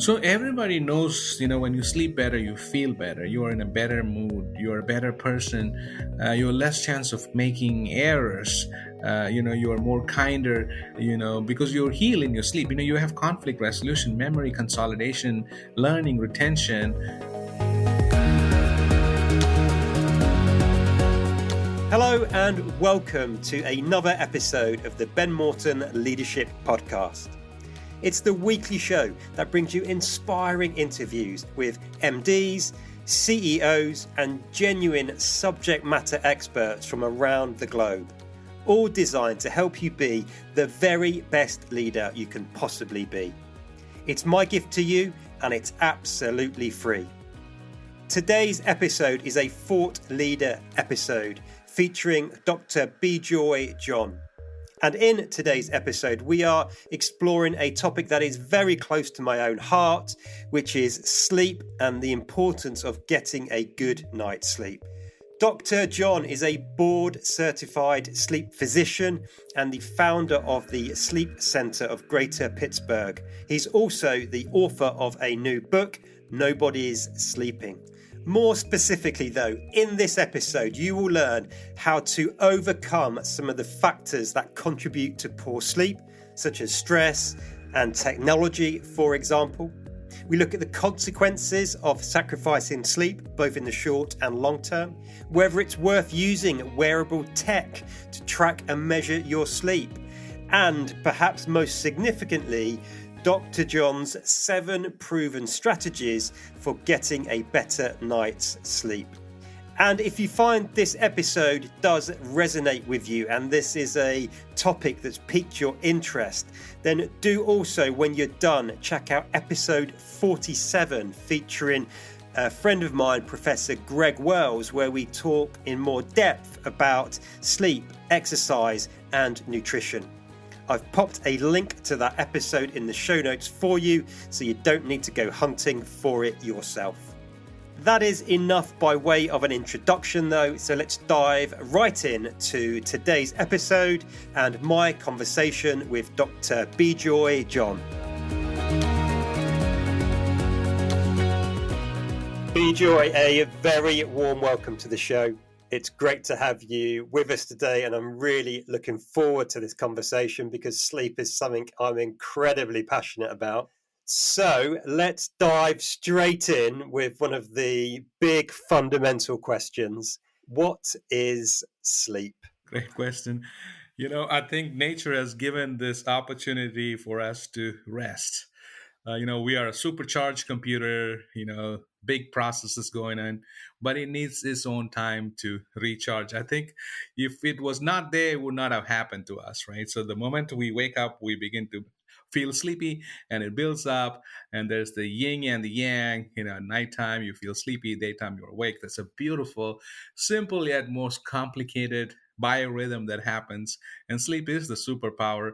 So everybody knows, when you sleep better, you feel better. You are in a better mood. You are a better person. You have less chance of making errors. You are more kinder. Because you're healed in your sleep. You have conflict resolution, memory consolidation, learning, retention. Hello and welcome to another episode of the Ben Morton Leadership Podcast. It's the weekly show that brings you inspiring interviews with MDs, CEOs, and genuine subject matter experts from around the globe, all designed to help you be the very best leader you can possibly be. It's my gift to you, and it's absolutely free. Today's episode is a Thought Leader episode featuring Dr. Bijoy John. And in today's episode, we are exploring a topic that is very close to my own heart, which is sleep and the importance of getting a good night's sleep. Dr. John is a board-certified sleep physician and the founder of the Sleep Center of Greater Pittsburgh. He's also the author of a new book, Nobody's Sleeping. More specifically, though, in this episode, you will learn how to overcome some of the factors that contribute to poor sleep, such as stress and technology, for example. We look at the consequences of sacrificing sleep, both in the short and long term, whether it's worth using wearable tech to track and measure your sleep, and perhaps most significantly, Dr. John's 7 proven strategies for getting a better night's sleep. And if you find this episode does resonate with you and this is a topic that's piqued your interest, then do also, when you're done, check out episode 47 featuring a friend of mine, Professor Greg Wells, where we talk in more depth about sleep, exercise and nutrition. I've popped a link to that episode in the show notes for you, so you don't need to go hunting for it yourself. That is enough by way of an introduction though, so let's dive right in to today's episode and my conversation with Dr. Bijoy John. Bijoy, a very warm welcome to the show. It's great to have you with us today, and I'm really looking forward to this conversation because sleep is something I'm incredibly passionate about. So let's dive straight in with one of the big fundamental questions. What is sleep? Great question. I think nature has given this opportunity for us to rest. We are a supercharged computer, big processes going on, but it needs its own time to recharge. I think if it was not there, it would not have happened to us, right? So the moment we wake up, we begin to feel sleepy and it builds up, and there's the yin and the yang. At nighttime, you feel sleepy, daytime, you're awake. That's a beautiful, simple yet most complicated biorhythm that happens, and sleep is the superpower.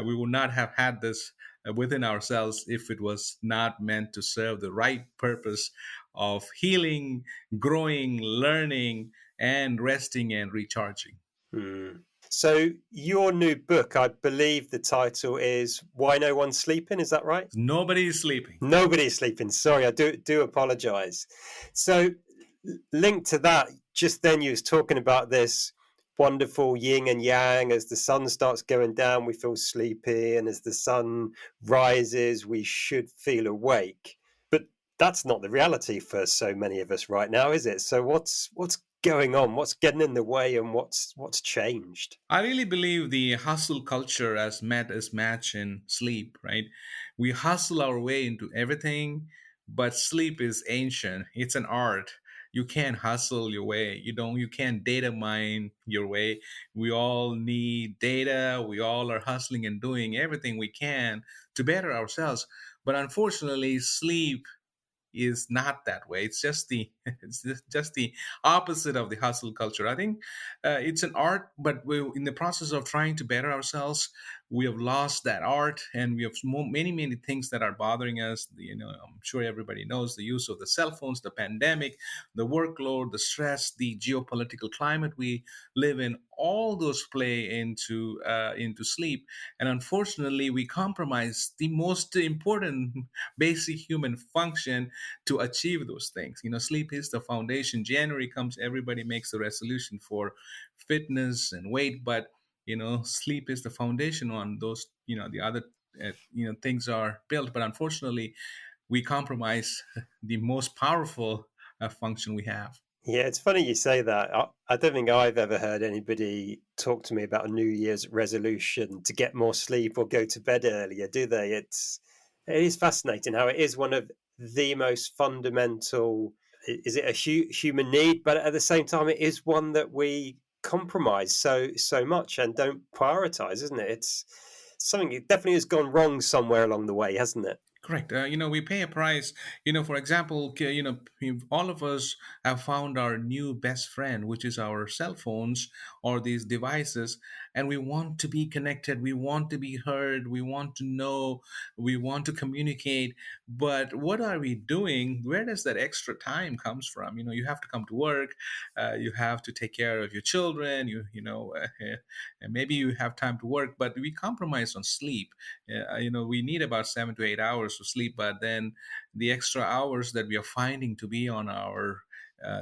We would not have had this within ourselves if it was not meant to serve the right purpose of healing, growing, learning, and resting and recharging. So your new book, I believe the title is Why No One's Sleeping, is that right? Nobody's sleeping. Nobody's sleeping. Sorry, I do apologize. So linked to that, just then you was talking about this wonderful yin and yang. As the sun starts going down, we feel sleepy, and as the sun rises, we should feel awake. But that's not the reality for so many of us right now, is it? So what's going on? What's getting in the way, and what's changed? I really believe the hustle culture has met its match in sleep, right? We hustle our way into everything, but sleep is ancient. It's an art. You can't hustle your way. You can't data mine your way. We all need data. We all are hustling and doing everything we can to better ourselves. But unfortunately, sleep is not that way. It's just the just the opposite of the hustle culture. I think it's an art, but we're in the process of trying to better ourselves. we have lost that art, and we have many things that are bothering us. I'm sure everybody knows the use of the cell phones, the pandemic, the workload, the stress, the geopolitical climate we live in. All those play into sleep, and unfortunately, we compromise the most important basic human function to achieve those things. Sleep is the foundation. January comes, everybody makes a resolution for fitness and weight, but sleep is the foundation. On those, the other things are built, but unfortunately we compromise the most powerful function we have. Yeah, it's funny you say that. I don't think I've ever heard anybody talk to me about a New Year's resolution to get more sleep or go to bed earlier, do they? It is fascinating how it is one of the most fundamental. Is it a human need? But at the same time, it is one that we compromise so much and don't prioritize, isn't it? It's something. It definitely has gone wrong somewhere along the way, hasn't it? Correct. We pay a price. For example, all of us have found our new best friend, which is our cell phones or these devices, and we want to be connected. We want to be heard. We want to know. We want to communicate. But what are we doing? Where does that extra time comes from? You have to come to work. You have to take care of your children. And maybe you have time to work, but we compromise on sleep. We need about 7 to 8 hours to sleep, but then the extra hours that we are finding to be on our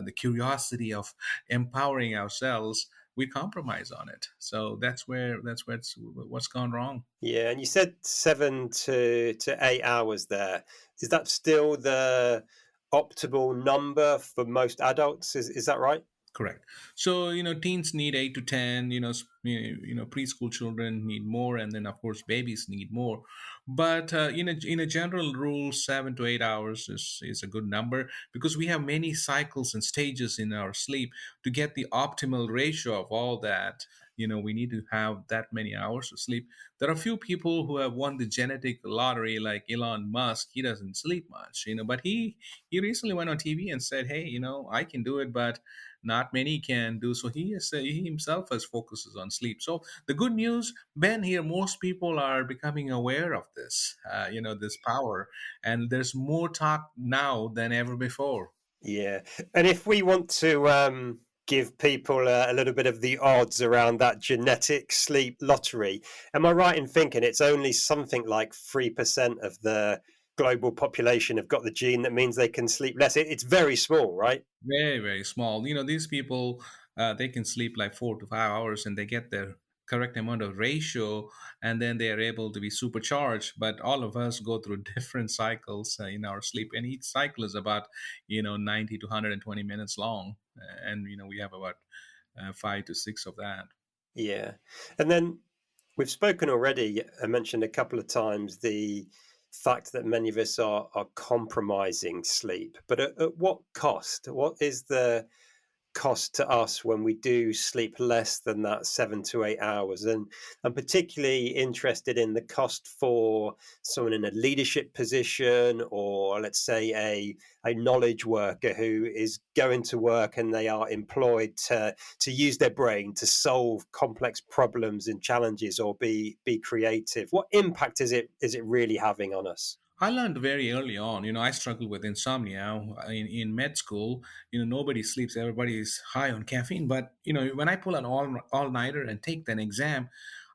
the curiosity of empowering ourselves, we compromise on it. So that's what's gone wrong. Yeah, and you said 7 to 8 hours there. Is that still the optimal number for most adults? Is that right? Correct. So teens need 8 to 10. Preschool children need more, and then of course babies need more. But in a general rule, 7 to 8 hours is a good number, because we have many cycles and stages in our sleep. To get the optimal ratio of all that, we need to have that many hours of sleep. There are a few people who have won the genetic lottery, like Elon Musk. He doesn't sleep much, but he recently went on TV and said, hey, I can do it, but not many can do. So he himself has focuses on sleep. So the good news, Ben, here, most people are becoming aware of this, this power, and there's more talk now than ever before. Yeah. And if we want to give people a little bit of the odds around that genetic sleep lottery, am I right in thinking it's only something like 3% of the global population have got the gene that means they can sleep less? It's very small, right? Very, very small. These people, they can sleep like 4 to 5 hours, and they get their correct amount of ratio, and then they are able to be supercharged. But all of us go through different cycles in our sleep, and each cycle is about 90 to 120 minutes long, and we have about 5 to 6 of that. Yeah. And then we've spoken already, I mentioned a couple of times the fact that many of us are compromising sleep, but at what cost? What is the cost to us when we do sleep less than that 7 to 8 hours? And I'm particularly interested in the cost for someone in a leadership position, or let's say a knowledge worker who is going to work and they are employed to use their brain to solve complex problems and challenges or be creative. What impact is it really having on us? I learned very early on. I struggled with insomnia in med school. Nobody sleeps. Everybody is high on caffeine. But, when I pull an all-nighter and take an exam,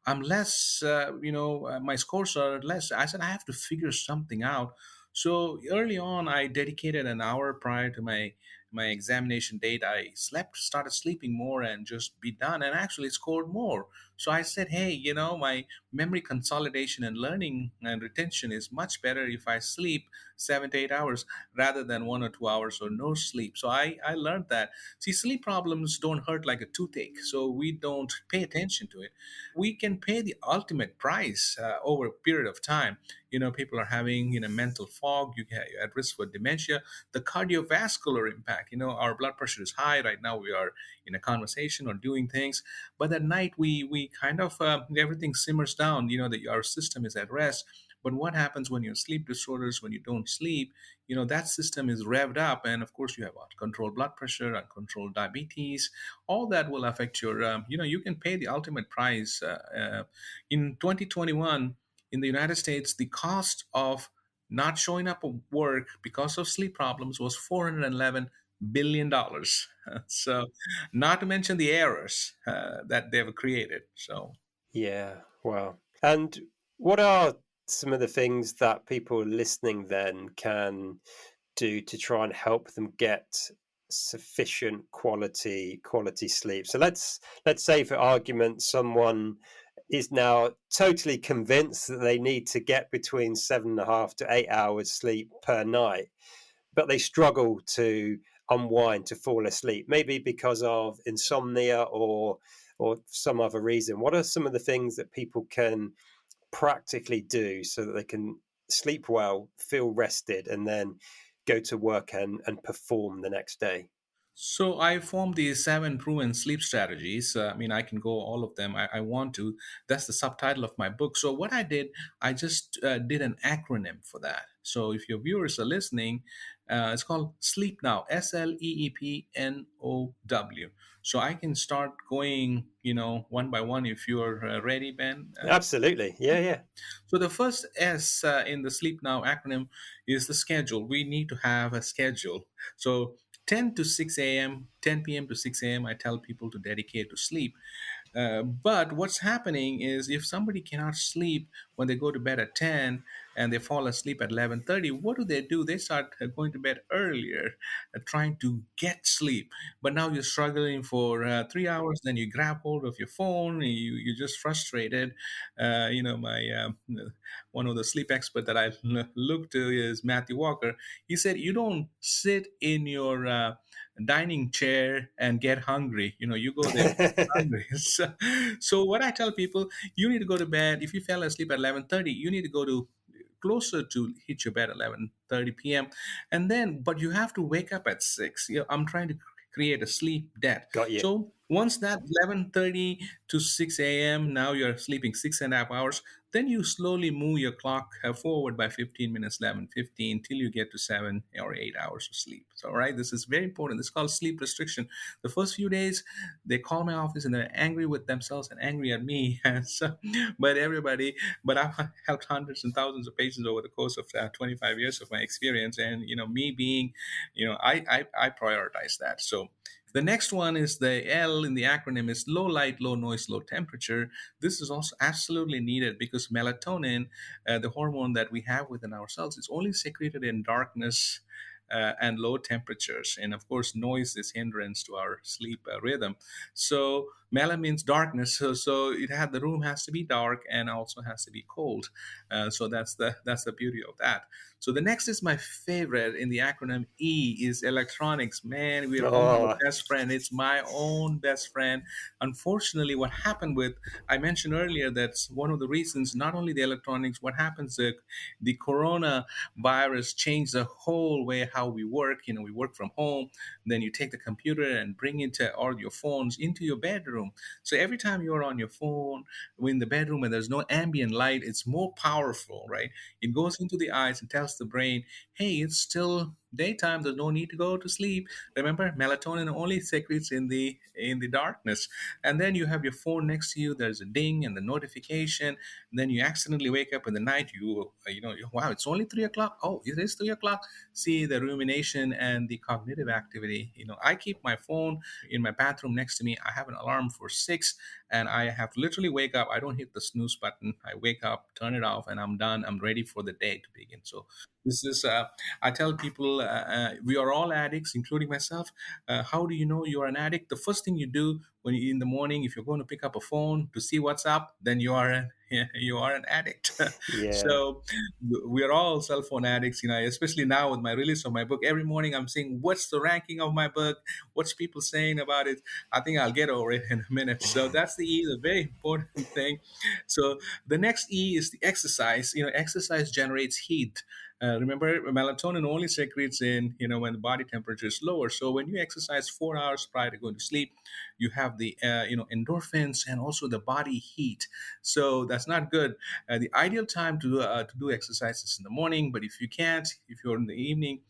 I'm less, my scores are less. I said, I have to figure something out. So early on, I dedicated an hour prior to my examination date. I started sleeping more and just be done, and actually scored more. So I said, hey, my memory consolidation and learning and retention is much better if I sleep 7 to 8 hours rather than 1 or 2 hours or no sleep. So I learned that. See, sleep problems don't hurt like a toothache, so we don't pay attention to it. We can pay the ultimate price over a period of time. People are having mental fog. You get at risk for dementia. The cardiovascular impact. Our blood pressure is high right now. We are in a conversation or doing things, but at night we kind of everything simmers down. That our system is at rest. But what happens when you have sleep disorders, when you don't sleep? That system is revved up, and of course you have uncontrolled blood pressure, uncontrolled diabetes. All that will affect your. You can pay the ultimate price. In 2021, in the United States, the cost of not showing up at work because of sleep problems was $411 billion. So, not to mention the errors that they've created. So, Yeah, wow. And what are some of the things that people listening then can do to try and help them get sufficient quality sleep? So let's say, for argument, someone is now totally convinced that they need to get between 7.5 to 8 hours sleep per night, but they struggle to unwind, to fall asleep, maybe because of insomnia or some other reason. What are some of the things that people can practically do so that they can sleep well, feel rested, and then go to work and perform the next day? So I formed these seven proven sleep strategies. I can go all of them. I want to. That's the subtitle of my book. So what I did, I just did an acronym for that. So if your viewers are listening, it's called Sleep Now. SLEEPNOW. So I can start going, one by one if you're ready, Ben. Absolutely. Yeah, yeah. So the first S in the Sleep Now acronym is the schedule. We need to have a schedule. So 10 to 6 a.m., 10 p.m. to 6 a.m., I tell people to dedicate to sleep. But what's happening is if somebody cannot sleep when they go to bed at 10 and they fall asleep at 11:30, what do? They start going to bed earlier, trying to get sleep. But now you're struggling for 3 hours, then you grab hold of your phone, and you're just frustrated. My one of the sleep expert that I look to is Matthew Walker. He said, you don't sit in your dining chair and get hungry. You go there hungry. So what I tell people, you need to go to bed. If you fell asleep at 11:30, you need to go to closer to hit your bed at 11:30 p.m. And then, but you have to wake up at 6. I'm trying to create a sleep debt. Got you. So once that 11:30 to 6 a.m., now you're sleeping 6.5 hours, then you slowly move your clock forward by 15 minutes, 11:15, till you get to 7 or 8 hours of sleep. So, all right, this is very important. This is called sleep restriction. The first few days, they call my office and they're angry with themselves and angry at me. So, but I've helped hundreds and thousands of patients over the course of 25 years of my experience. And, me being, I prioritize that. So, the next one is the L in the acronym is low light, low noise, low temperature. This is also absolutely needed because melatonin, the hormone that we have within our cells, is only secreted in darkness and low temperatures. And of course, noise is hindrance to our sleep rhythm. So mela means darkness. So the room has to be dark and also has to be cold. So that's the beauty of that. So the next is my favorite in the acronym E is electronics. Man, we're all our Oh, best friend. It's my own best friend. Unfortunately, what happened with, I mentioned earlier, that's one of the reasons, not only the electronics, what happens, the corona virus changed the whole way how we work. We work from home. Then you take the computer and bring into all your phones into your bedroom. So every time you're on your phone in the bedroom and there's no ambient light, it's more powerful, right? It goes into the eyes and tells the brain, hey, it's still daytime, there's no need to go to sleep. Remember, melatonin only secretes in the darkness. And then you have your phone next to you, there's a ding and the notification, and then you accidentally wake up in the night, wow, it's only 3 o'clock. Oh, it is 3 o'clock. See, the rumination and the cognitive activity. I keep my phone in my bathroom next to me. I have an alarm for 6, and I have to literally wake up. I don't hit the snooze button. I wake up, turn it off, and I'm done. I'm ready for the day to begin. So this is, I tell people, we are all addicts, including myself. How do you know you're an addict? The first thing you do when you in the morning, if you're going to pick up a phone to see what's up, then you are an addict. yeah. So we are all cell phone addicts, especially now with my release of my book. Every morning I'm saying, what's the ranking of my book? What's people saying about it? I think I'll get over it in a minute. So that's the E, the very important thing. So the next E is the exercise. Exercise generates heat. Remember, melatonin only secretes in, when the body temperature is lower. So when you exercise 4 hours prior to going to sleep, you have the, endorphins and also the body heat. So that's not good. The ideal time to do exercises in the morning, but if you can't, if you're in the evening,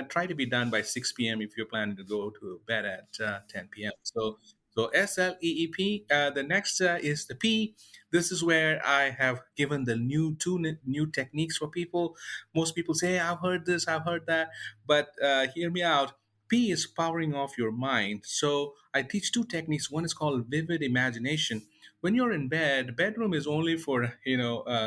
try to be done by 6 p.m. if you're planning to go to bed at 10 p.m. So SLEEP. The next is the P. This is where I have given the new techniques for people. Most people say, "Hey, I've heard this, I've heard that," but hear me out. P is powering off your mind. So I teach two techniques. One is called vivid imagination. When you're in bed, bedroom is only for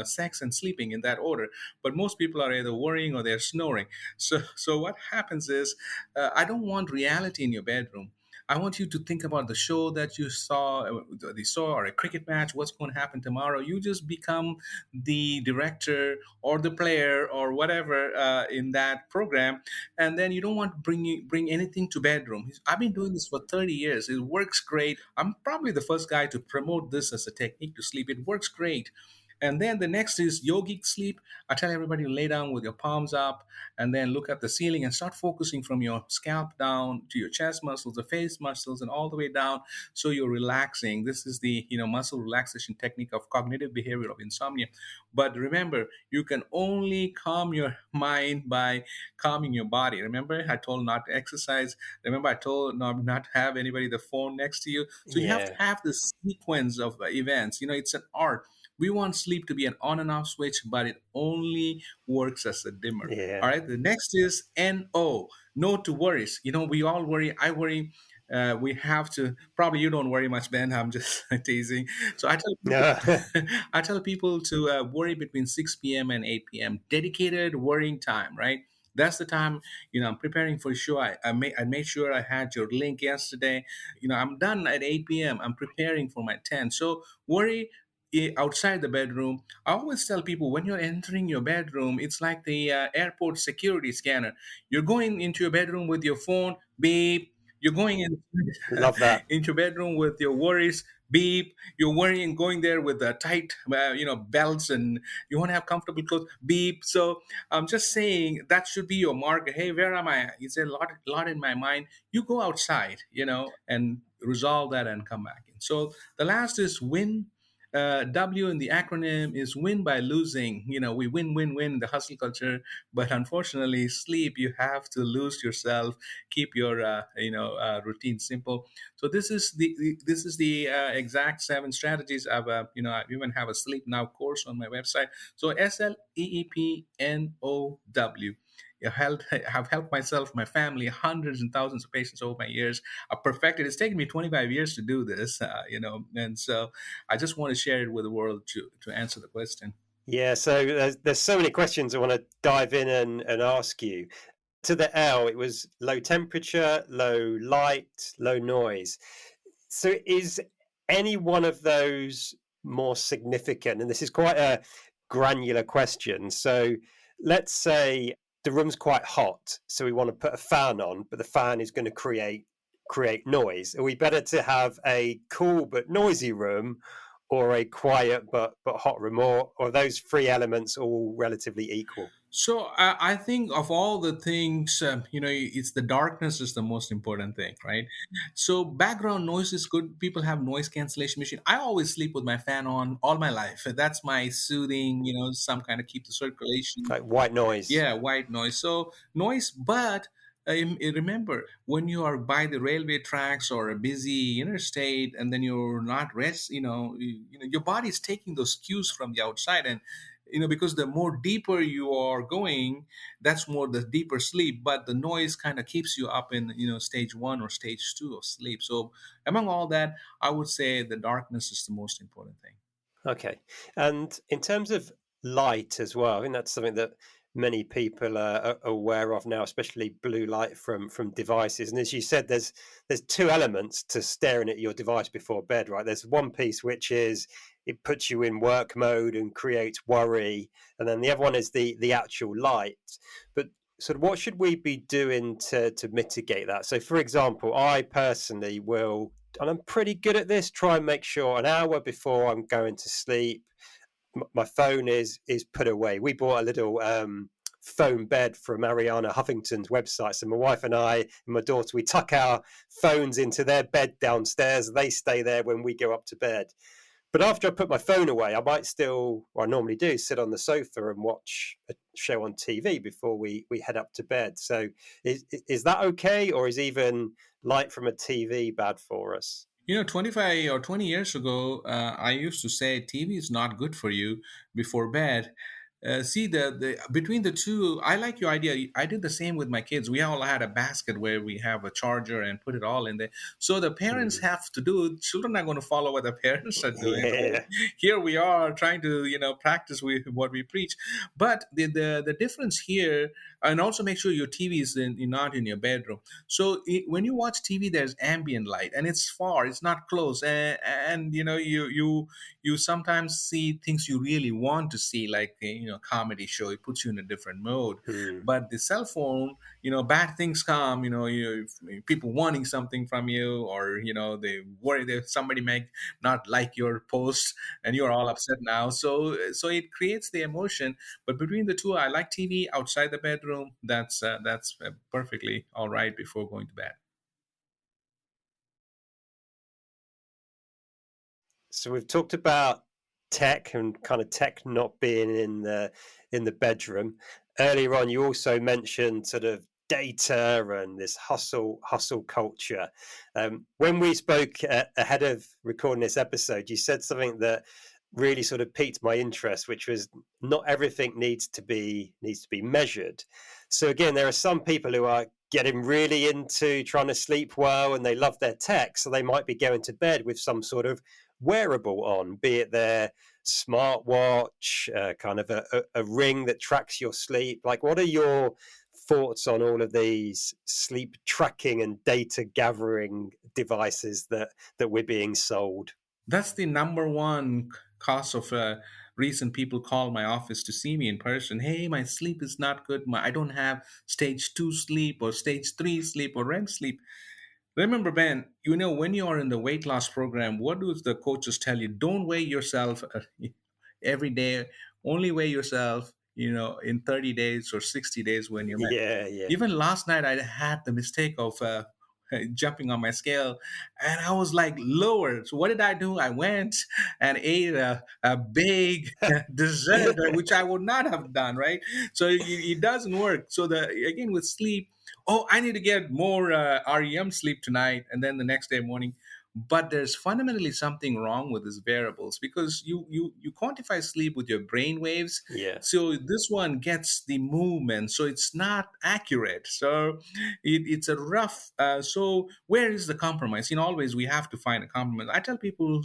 sex and sleeping in that order. But most people are either worrying or they're snoring. So what happens is, I don't want reality in your bedroom. I want you to think about the show that you saw, or a cricket match. What's going to happen tomorrow? You just become the director or the player or whatever in that program, and then you don't want to bring anything to bedroom. I've been doing this for 30 years. It works great. I'm probably the first guy to promote this as a technique to sleep. It works great. And then the next is yogic sleep. I tell everybody to lay down with your palms up and then look at the ceiling and start focusing from your scalp down to your chest muscles, the face muscles, and all the way down. So you're relaxing. This is the muscle relaxation technique of cognitive behavior of insomnia. But remember, you can only calm your mind by calming your body. Remember, I told not to exercise. Remember, I told not to have anybody the phone next to you. So you have to Yeah, have this sequence of events. It's an art. We want sleep to be an on and off switch, but it only works as a dimmer. yeah. All right. The next is NO, no to worries. We all worry. I worry. We have to. Probably you don't worry much, Ben. I'm just teasing. So I tell people, No. I tell people to worry between 6 p.m. and 8 p.m. Dedicated worrying time. Right. That's the time. I'm preparing for the show. I made sure I had your link yesterday. I'm done at 8 p.m. I'm preparing for my 10. So worry outside the bedroom. I always tell people, when you're entering your bedroom, it's like the airport security scanner. You're going into your bedroom with your phone, beep. You're going in Love that. into your bedroom with your worries, beep. You're worrying, going there with the tight, belts, and you want to have comfortable clothes, beep. So I'm just saying that should be your marker. Hey, where am I? It's a lot in my mind. You go outside, and resolve that and come back in. So the last is win. W in the acronym is win by losing. We win in the hustle culture, but unfortunately, sleep, you have to lose yourself. Keep your routine simple. So this is the exact 7 strategies. I even have a sleep now course on my website. So SLEEPNOW. Have helped myself, my family, hundreds and thousands of patients over my years. I perfected. It's taken me 25 years to do this, and so I just want to share it with the world to answer the question. Yeah, so there's so many questions I want to dive in and ask you. To the L, it was low temperature, low light, low noise. So is any one of those more significant? And this is quite a granular question. So let's say the room's quite hot, so we want to put a fan on, but the fan is going to create noise. Are we better to have a cool but noisy room, or a quiet but hot room, or are those three elements all relatively equal? So I think of all the things, it's the darkness is the most important thing, right? So background noise is good. People have noise cancellation machine. I always sleep with my fan on all my life. That's my soothing, some kind of keep the circulation. Like white noise? Yeah, white noise. So noise, but remember, when you are by the railway tracks or a busy interstate, and then you're not rest, your body is taking those cues from the outside, and because the more deeper you are going, that's more the deeper sleep. But the noise kind of keeps you up in stage one or stage two of sleep. So among all that, I would say the darkness is the most important thing. Okay. And in terms of light as well, I think that's something that many people are aware of now, especially blue light from devices. And as you said, there's two elements to staring at your device before bed, right? There's one piece which is it puts you in work mode and creates worry, and then the other one is the actual light. But sort of what should we be doing to mitigate that? So, for example, I personally will, and I'm pretty good at this, try and make sure an hour before I'm going to sleep, my phone is put away. We bought a little foam bed from Ariana Huffington's website. So my wife and I and my daughter, we tuck our phones into their bed downstairs. They stay there when we go up to bed. But after I put my phone away, I might still, or I normally do, sit on the sofa and watch a show on TV before we head up to bed. So is that okay? Or is even light from a TV bad for us? 25 or 20 years ago, I used to say TV is not good for you before bed. See the between the two, I like your idea. I did the same with my kids. We all had a basket where we have a charger and put it all in there. So the parents Hmm. have to do. Children are going to follow what the parents are doing, right? Yeah. Here we are trying to practice with what we preach. But the difference here, and also make sure your TV is not in your bedroom. So when you watch TV, there's ambient light, and it's far, it's not close, and you sometimes see things you really want to see, like comedy show. It puts you in a different mode. Hmm. But the cell phone, bad things come. People wanting something from you, or they worry that somebody may not like your post, and you're all upset now. So it creates the emotion. But between the two, I like TV outside the bedroom. That's perfectly all right before going to bed. So we've talked about tech and kind of tech not being in the bedroom. Earlier on, you also mentioned sort of data and this hustle culture. When we spoke ahead of recording this episode, you said something that really sort of piqued my interest, which was not everything needs to be measured. So again, there are some people who are getting really into trying to sleep well and they love their tech, so they might be going to bed with some sort of wearable on, be it their smartwatch, kind of a ring that tracks your sleep. Like, what are your thoughts on all of these sleep tracking and data gathering devices that we're being sold? That's the number one cause of reason people call my office to see me in person. Hey, my sleep is not good. I don't have stage 2 sleep or stage 3 sleep or REM sleep. Remember, Ben, when you are in the weight loss program, what do the coaches tell you? Don't weigh yourself every day. Only weigh yourself, in 30 days or 60 days when you're met. Yeah, yeah. Even last night, I had the mistake of jumping on my scale, and I was like lower. So what did I do? I went and ate a big dessert, which I would not have done, right? So it doesn't work. So again with sleep, oh, I need to get more REM sleep tonight, and then the next day morning. But there's fundamentally something wrong with these variables, because you quantify sleep with your brain waves. Yeah. So this one gets the movement, so it's not accurate. So it's a rough. So where is the compromise? Always we have to find a compromise. I tell people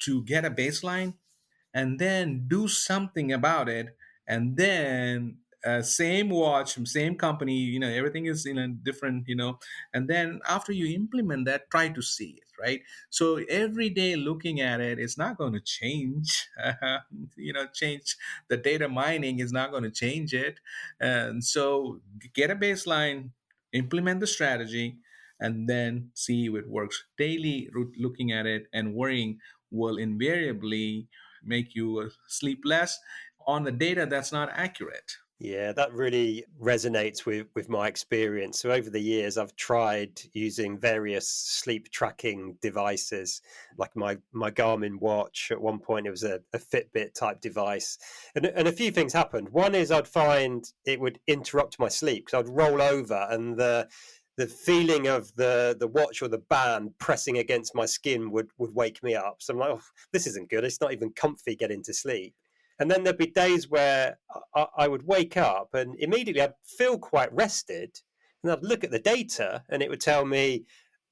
to get a baseline and then do something about it, and then same watch, same company, everything is in a different, and then after you implement that, try to see it, right? So every day looking at it is not going to change. Change the data mining is not going to change it. And so get a baseline, implement the strategy, and then see if it works. Daily looking at it and worrying will invariably make you sleep less on the data that's not accurate. Yeah, that really resonates with my experience. So over the years, I've tried using various sleep tracking devices, like my Garmin watch. At one point, it was a Fitbit type device, and a few things happened. One is I'd find it would interrupt my sleep because I'd roll over, and the feeling of the watch or the band pressing against my skin would wake me up. So I'm like, oh, this isn't good. It's not even comfy getting to sleep. And then there'd be days where I would wake up and immediately I'd feel quite rested. And I'd look at the data and it would tell me,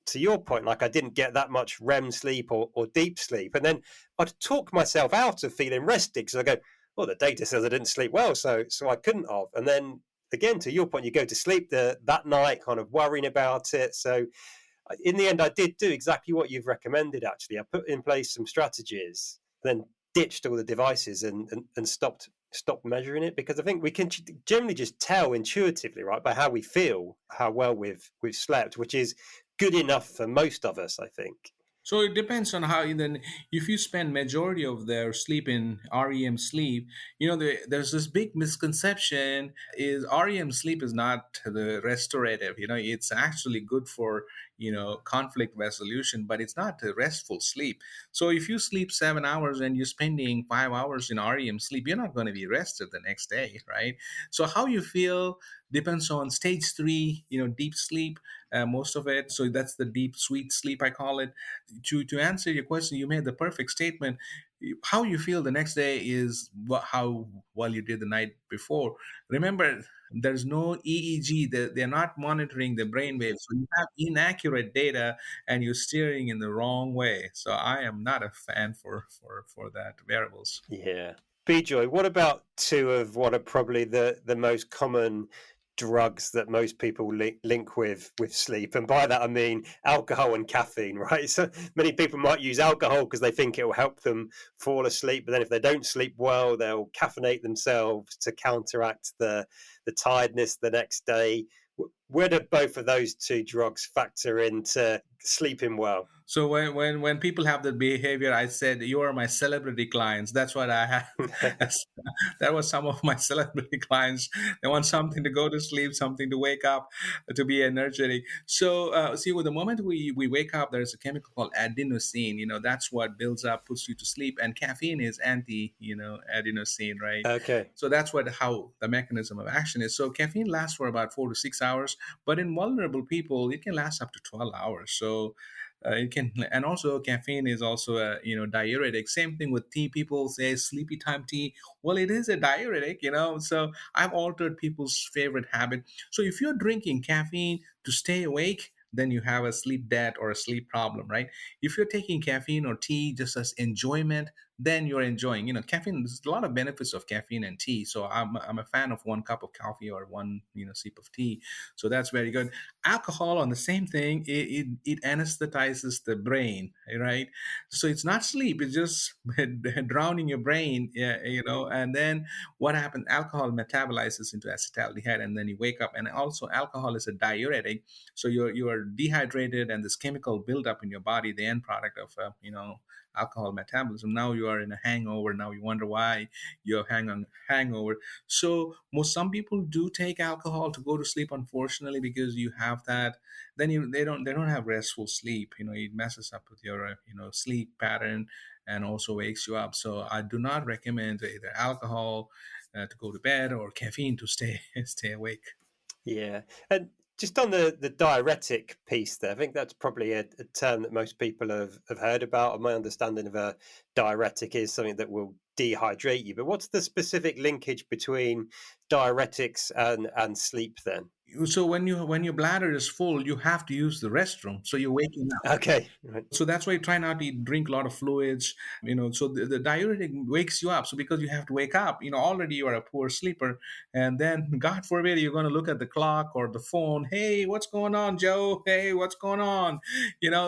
to your point, like I didn't get that much REM sleep or deep sleep. And then I'd talk myself out of feeling rested because I go, well, the data says I didn't sleep well, so I couldn't have. And then again, to your point, you go to sleep that night kind of worrying about it. So in the end, I did do exactly what you've recommended, actually. I put in place some strategies, then ditched all the devices and stopped measuring it, because I think we can generally just tell intuitively, right, by how we feel, how well we've slept, which is good enough for most of us, I think. So it depends on how. Then, if you spend majority of their sleep in REM sleep, there's this big misconception: is REM sleep is not the restorative. It's actually good for conflict resolution, but it's not a restful sleep. So if you sleep 7 hours and you're spending 5 hours in REM sleep, you're not going to be rested the next day, right? So how you feel depends on stage three, deep sleep, most of it. So that's the deep, sweet sleep, I call it. To answer your question, you made the perfect statement. How you feel the next day is how well you did the night before. Remember, there's no EEG. They're not monitoring the brain waves. So you have inaccurate data, and you're steering in the wrong way. So I am not a fan for that wearables. Yeah. Bijoy, what about two of what are probably the most common drugs that most people link with sleep? And by that I mean alcohol and caffeine, right? So many people might use alcohol because they think it will help them fall asleep, but then if they don't sleep well, they'll caffeinate themselves to counteract the tiredness the next day. Where do both of those two drugs factor into sleeping well? So when people have that behavior, I said you are my celebrity clients. That's what I have. That was some of my celebrity clients. They want something to go to sleep, something to wake up, to be energetic. So see, with the moment we wake up, there's a chemical called adenosine. That's what builds up, puts you to sleep, and caffeine is anti, adenosine, right? Okay. So that's how the mechanism of action is. So caffeine lasts for about 4 to 6 hours, but in vulnerable people, it can last up to 12 hours. So it can, and also caffeine is also a diuretic. Same thing with tea. People say sleepy time tea. Well, it is a diuretic. So I've altered people's favorite habit. So if you're drinking caffeine to stay awake, then you have a sleep debt or a sleep problem, right? If you're taking caffeine or tea just as enjoyment, then you're enjoying. Caffeine. There's a lot of benefits of caffeine and tea. So I'm a fan of one cup of coffee or one sip of tea. So that's very good. Alcohol on the same thing. It anesthetizes the brain, right? So it's not sleep. It's just drowning your brain. Yeah, and then what happens? Alcohol metabolizes into acetaldehyde, and then you wake up. And also, alcohol is a diuretic, so you are dehydrated, and this chemical buildup in your body, the end product of alcohol metabolism. Now you are in a hangover. Now you wonder why you're hangover. So some people do take alcohol to go to sleep, unfortunately, because you have that. Then they don't have restful sleep. It messes up with your sleep pattern and also wakes you up. So I do not recommend either alcohol to go to bed or caffeine to stay stay awake. Yeah. And just on the diuretic piece there, I think that's probably a term that most people have heard about. And my understanding of a diuretic is something that will dehydrate you. But what's the specific linkage between diuretics and sleep then? So when your bladder is full, you have to use the restroom. So you're waking up. Okay. Right. So that's why you try not to drink a lot of fluids. So the diuretic wakes you up. So because you have to wake up, already you are a poor sleeper, and then God forbid you're going to look at the clock or the phone. Hey, what's going on, Joe? Hey, what's going on?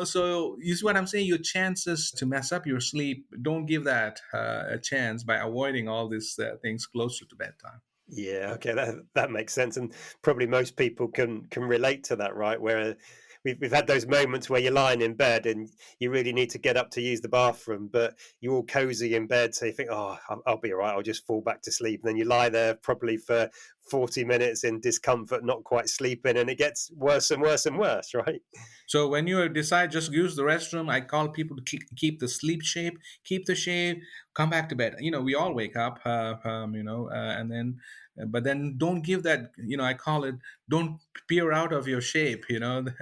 So you see what I'm saying. Your chances to mess up your sleep, don't give that a chance by avoiding all these things closer to bedtime. Yeah, okay, that makes sense, and probably most people can relate to that, right? Where we've had those moments where you're lying in bed and you really need to get up to use the bathroom, but you're all cozy in bed, so you think, oh, I'll be all right, I'll just fall back to sleep, and then you lie there probably for 40 minutes in discomfort, not quite sleeping, and it gets worse and worse and worse, right? So when you decide just use the restroom, I call people to keep the sleep shape, keep the shape, come back to bed. We all wake up, and then, but then don't give that. I call it don't peer out of your shape. Then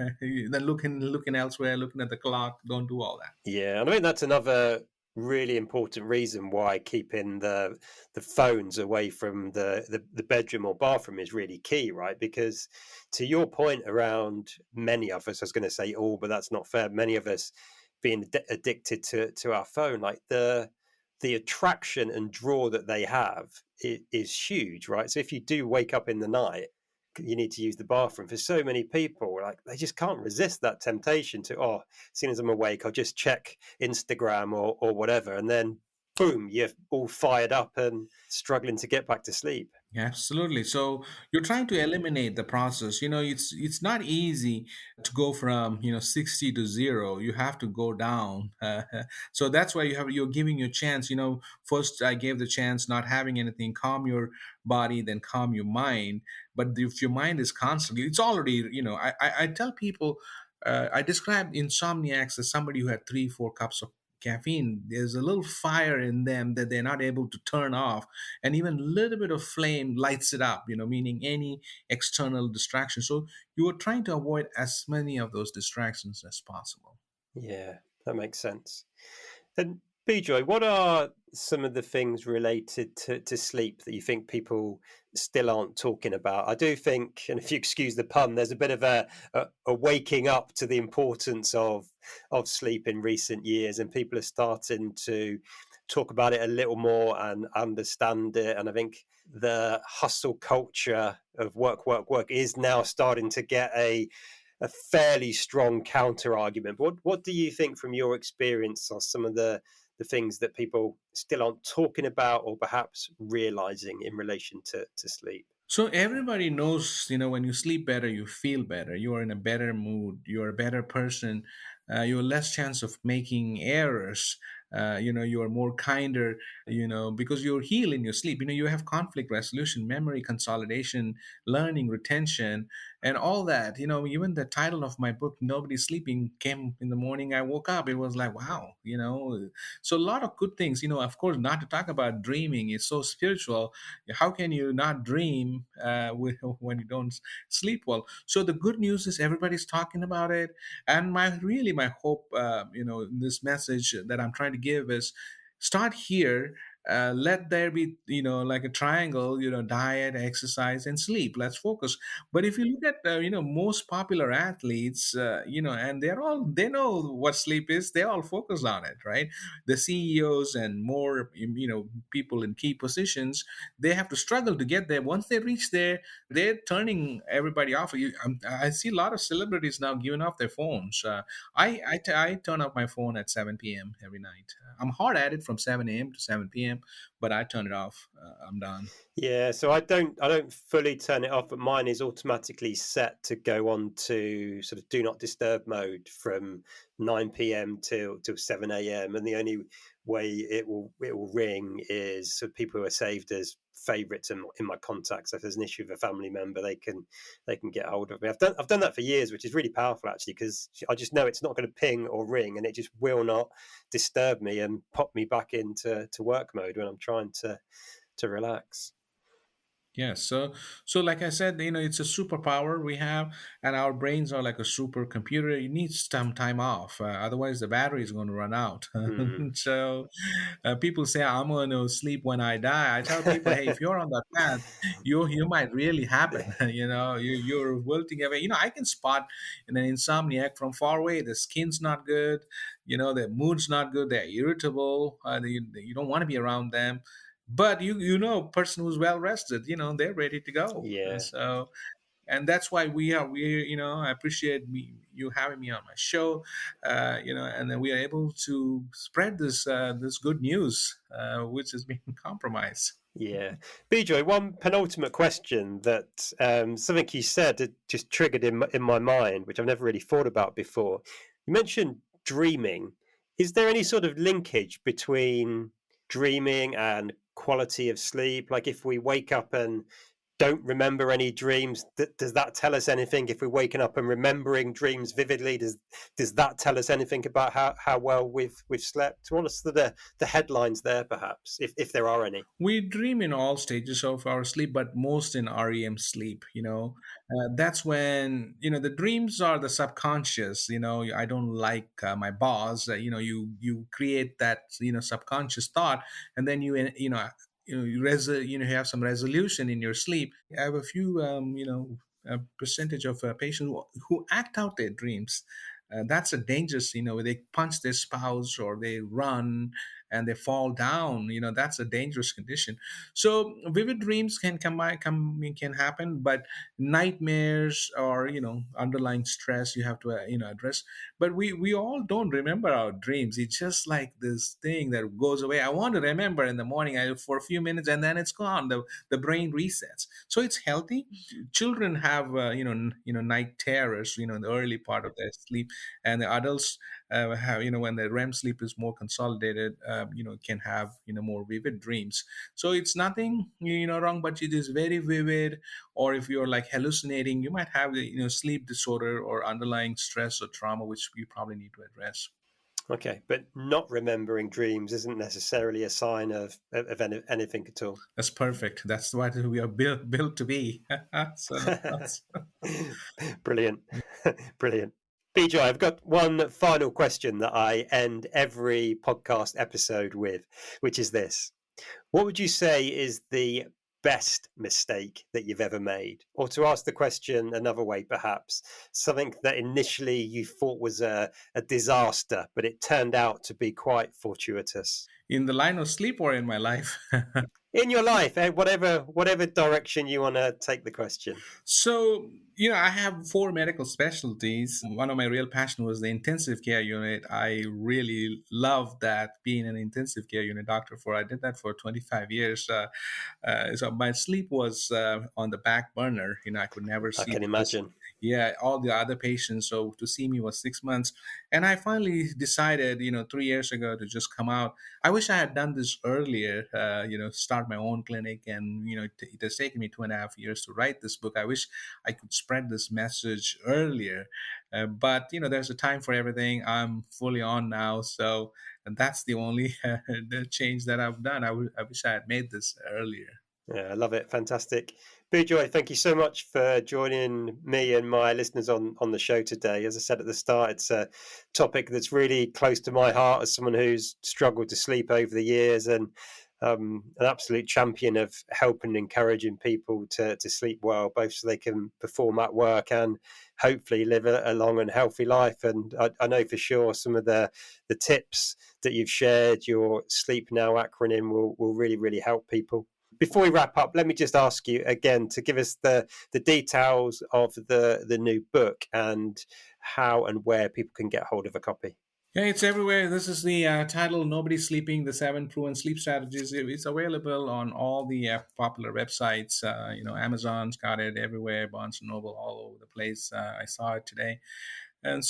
looking elsewhere, looking at the clock. Don't do all that. Yeah, and I think that's another really important reason why keeping the phones away from the bedroom or bathroom is really key, right? Because to your point around many of us, I was going to say all, but that's not fair. Many of us being addicted to our phone, like the attraction and draw that they have is huge, right? So if you do wake up in the night, you need to use the bathroom. For so many people, like they just can't resist that temptation to, oh, as soon as I'm awake, I'll just check Instagram or whatever, and then boom, you're all fired up and struggling to get back to sleep. Absolutely. So you're trying to eliminate the process. It's not easy to go from 60 to zero. You have to go down. So that's why you're giving your chance. First I gave the chance not having anything. Calm your body, then calm your mind. But if your mind is constantly, it's already. I tell people. I describe insomniacs as somebody who had 3 4 cups of caffeine. There's a little fire in them that they're not able to turn off, and even a little bit of flame lights it up, meaning any external distraction. So you are trying to avoid as many of those distractions as possible. Yeah, that makes sense. And Bijoy, what are some of the things related to sleep that you think people still aren't talking about? I do think, and if you excuse the pun, there's a bit of a waking up to the importance of sleep in recent years, and people are starting to talk about it a little more and understand it. And I think the hustle culture of work, work, work is now starting to get a fairly strong counter argument. But what do you think from your experience are some of the things that people still aren't talking about or perhaps realizing in relation to sleep? So everybody knows, when you sleep better, you feel better. You are in a better mood. You are a better person. You have less chance of making errors. You are more kinder. Because you're healed in your sleep. You have conflict resolution, memory consolidation, learning, retention, and all that. Even the title of my book, "Nobody's Sleeping," came in the morning I woke up. It was like, wow. So a lot of good things. Of course, not to talk about dreaming. It's so spiritual. How can you not dream when you don't sleep well? So the good news is everybody's talking about it, and my hope, in this message that I'm trying to give is start here. Let there be, like a triangle, diet, exercise, and sleep. Let's focus. But if you look at, most popular athletes, and they know what sleep is. They all focus on it, right? The CEOs and more, people in key positions, they have to struggle to get there. Once they reach there, they're turning everybody off. I see a lot of celebrities now giving off their phones. I turn off my phone at 7 p.m. every night. I'm hard at it from 7 a.m. to 7 p.m., but I turn it off. I'm done. Yeah, so I don't fully turn it off, but mine is automatically set to go on to sort of do not disturb mode from 9 p.m. till 7 a.m. And the only way it will ring is for people who are saved as favorites in my contacts. So if there's an issue with a family member, they can get hold of me. I've done that for years, which is really powerful actually, because I just know it's not going to ping or ring, and it just will not disturb me and pop me back into work mode when I'm trying to relax. Yes. So like I said, it's a superpower we have, and our brains are like a supercomputer. It needs some time off, otherwise the battery is going to run out. Hmm. So people say I'm going to sleep when I die. I tell people, hey, if you're on that path, you might really happen. You're wilting away. I can spot an insomniac from far away. The skin's not good. Their mood's not good. They're irritable. You don't want to be around them, but person who's well rested, they're ready to go. Yeah, And that's why I appreciate you having me on my show, and then we are able to spread this good news, which has been compromised. yeah. Bijoy, one penultimate question that something you said that just triggered in my mind, which I've never really thought about before. You mentioned dreaming. Is there any sort of linkage between dreaming and quality of sleep? Like if we wake up and don't remember any dreams, does that tell us anything? If we're waking up and remembering dreams vividly, does that tell us anything about how well we've slept? What are the headlines there, perhaps, if there are any? We dream in all stages of our sleep, but most in REM sleep. That's when the dreams are the subconscious. I don't like my boss. You create that subconscious thought, and then you have some resolution in your sleep. I have a few a percentage of patients who act out their dreams. That's a dangerous. They punch their spouse or they run, and they fall down, that's a dangerous condition. So vivid dreams can happen, but nightmares or underlying stress you have to address. But we all don't remember our dreams. It's just like this thing that goes away. I want to remember in the morning for a few minutes, and then it's gone. The brain resets. So it's healthy. Children have night terrors in the early part of their sleep, and the adults have, when the REM sleep is more consolidated, can have more vivid dreams. So it's nothing wrong, but it is very vivid. Or if you're like hallucinating, you might have sleep disorder or underlying stress or trauma, which we probably need to address. Okay, but not remembering dreams isn't necessarily a sign of anything at all. That's perfect. That's what we are built to be. So that's Brilliant. Brilliant. Bijoy, I've got one final question that I end every podcast episode with, which is this. What would you say is the best mistake that you've ever made? Or to ask the question another way, perhaps, something that initially you thought was a disaster, but it turned out to be quite fortuitous. in the line of sleep or in my life. In your life, whatever direction you want to take the question. So, I have 4 medical specialties. One of my real passion was the intensive care unit. I really loved that, being an intensive care unit doctor. I did that for 25 years. So my sleep was on the back burner. I could never I sleep. can imagine. Yeah, all the other patients. So to see me was 6 months. And I finally decided, 3 years ago, to just come out. I wish I had done this earlier, start my own clinic. And, it has taken me 2.5 years to write this book. I wish I could spread this message earlier. But, there's a time for everything. I'm fully on now. So and that's the only the change that I've done. I wish I had made this earlier. Yeah, I love it. Fantastic. Bijoy, thank you so much for joining me and my listeners on the show today. As I said at the start, it's a topic that's really close to my heart as someone who's struggled to sleep over the years, and an absolute champion of helping and encouraging people to sleep well, both so they can perform at work and hopefully live a long and healthy life. And I know for sure some of the tips that you've shared, your Sleep Now acronym, will really, really help people. Before we wrap up, let me just ask you again to give us the details of the new book and how and where people can get hold of a copy. Yeah, it's everywhere. This is the title, Nobody's Sleeping, the 7 Proven Sleep Strategies. It's available on all the popular websites. Amazon's got it everywhere, Barnes & Noble, all over the place. I saw it today. And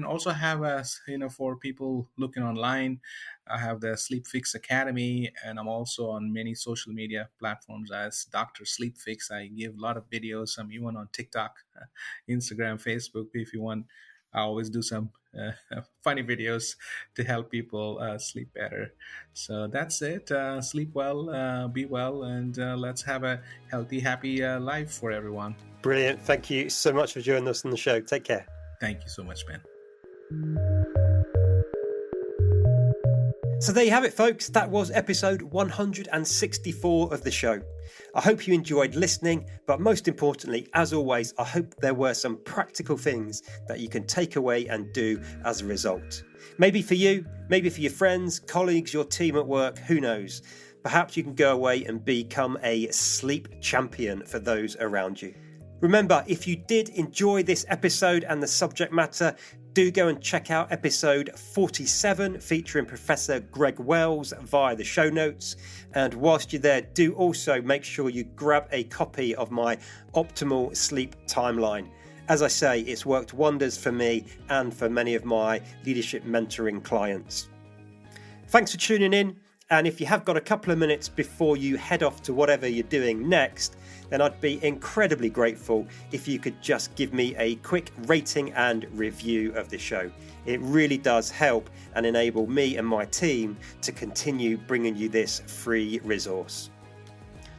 also have for people looking online, I have the Sleep Fix Academy, and I'm also on many social media platforms as Dr. Sleep Fix. I give a lot of videos. I'm even on TikTok, Instagram, Facebook. If you want, I always do some funny videos to help people sleep better. So that's it. Sleep well, be well, and let's have a healthy, happy life for everyone. Brilliant. Thank you so much for joining us on the show. Take care. Thank you so much, Ben. So there you have it, folks. That was episode 164 of the show. I hope you enjoyed listening, but most importantly, as always, I hope there were some practical things that you can take away and do as a result. Maybe for you, maybe for your friends, colleagues, your team at work, who knows? Perhaps you can go away and become a sleep champion for those around you. Remember, if you did enjoy this episode and the subject matter, do go and check out episode 47 featuring Professor Greg Wells via the show notes. And whilst you're there, do also make sure you grab a copy of my Optimal Sleep Timeline. As I say, it's worked wonders for me and for many of my leadership mentoring clients. Thanks for tuning in. And if you have got a couple of minutes before you head off to whatever you're doing next, then I'd be incredibly grateful if you could just give me a quick rating and review of the show. It really does help and enable me and my team to continue bringing you this free resource.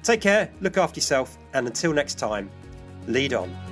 Take care, look after yourself, and until next time, lead on.